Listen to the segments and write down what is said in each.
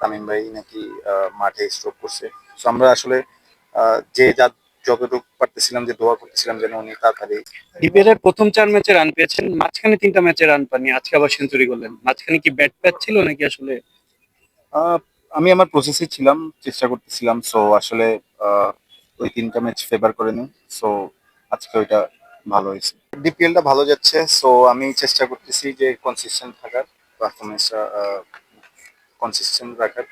তামিম ভাই নাকি মাঠে স্ট্রোক করছে। তো আমরা আসলে যে যা যতটুকু পারতেছিলাম যে দোয়া করতেছিলাম যেন উনি তাড়াতাড়ি। ডিপিএল এর প্রথম ৪ ম্যাচে রান পেয়েছেন, মাঝখানে ৩টা ম্যাচে রান পাননি, আজকে আবার সেঞ্চুরি করলেন। মাঝখানে কি ব্যাট প্যাচ ছিল নাকি আসলে? আহ, আমি আমার প্রসেসে ছিলাম, চেষ্টা করতেছিলাম। সো আসলে আহ, ওই 3টা ম্যাচ ফেভার করে নি। সো আজকে ওইটা ভালো হয়েছে, ডিপিএলটা ভালো যাচ্ছে। সো আমি চেষ্টা করতেছি যে কনসিস্টেন্ট থাকার, পারফরমেন্সটা কনসিস্টেন্ট রাখার।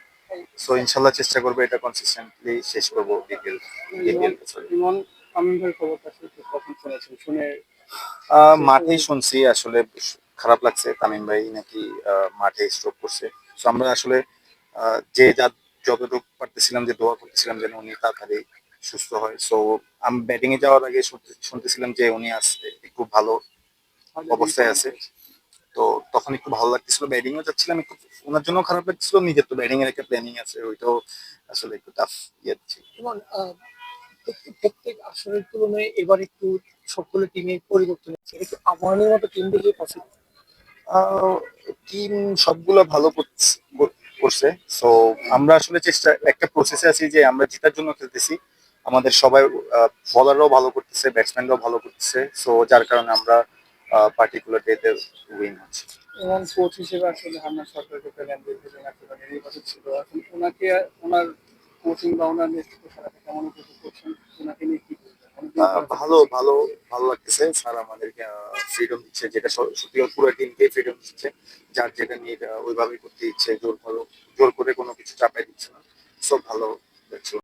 সো ইনশাল্লাহ চেষ্টা করবো এটা কনসিস্টেন্টলি শেষ করবো ডিপিএল। ইমন ডিপিএল সরি, ইমন তামিম ভাইয়ের খবরটা কখন শুনেছেন? শুনে মাঠেই শুনছি আসলে। খারাপ লাগছে, তামিম ভাই নাকি মাঠে স্ট্রোক করছে। তো আমরা আসলে যে যা যতটুকু পারতেছিলাম যে দোয়া করতেছিলাম যেন উনি তাড়াতাড়ি সুস্থ হয়। সো আমি ব্যাটিং এ যাওয়ার আগে শুনতেছিলাম যে উনি আসছে একটু ভালো অবস্থায় আছে। তো তখন একটু ভালো লাগতেছিল, ব্যাটিং ও যাচ্ছিলাম একটু। ওনার জন্য খারাপ লাগছিল, নিজের তো ব্যাটিং এর একটা প্ল্যানিং আছে, ওইটাও আসলে একটু টাফ ইয়ে ছিল। ইমন প্রত্যেক আসরের তুলনায় এবার একটু সবগুলো টিমে পরিবর্তন হচ্ছে, একটু আবাহনীর মতো টিম দেখে পছন্দ। টিম সবগুলো ভালো করছে। সো আমরা আসলে চেষ্টা একটা প্রসেসে আছি যে আমরা জেতার জন্য খেলতেছি। আমাদের সবাই বলাররাও ভালো করতেছে, ব্যাটসম্যানরাও ভালো করতেছে। সো যার কারণে আমরা পার্টিকুলার ডেতে উইন হচ্ছে। এবং কোচ হিসেবে আসলে হান্নান সরকারকে পেলেন, দীর্ঘদিন একেবারে নির্বাচিত ছিল। এখন ওনাকে, ওনার কোচিং বা ওনার নেতৃত্ব খেলাতে কেমন উপভোগ করছেন? ওনাকে নিয়ে কি বলবেন? অনেকদিন পর ভালো দেখতেছি। ভালো ভালো লাগতেছে। স্যার আমাদেরকে ফ্রিডম দিচ্ছে, যেটা সত্যি পুরো টিমকে ফ্রিডম দিচ্ছে। যার যেটা নিয়ে ওইভাবেই করতে ইচ্ছে, জোর করে কোনো কিছু চাপাই দিচ্ছে না। সব ভালো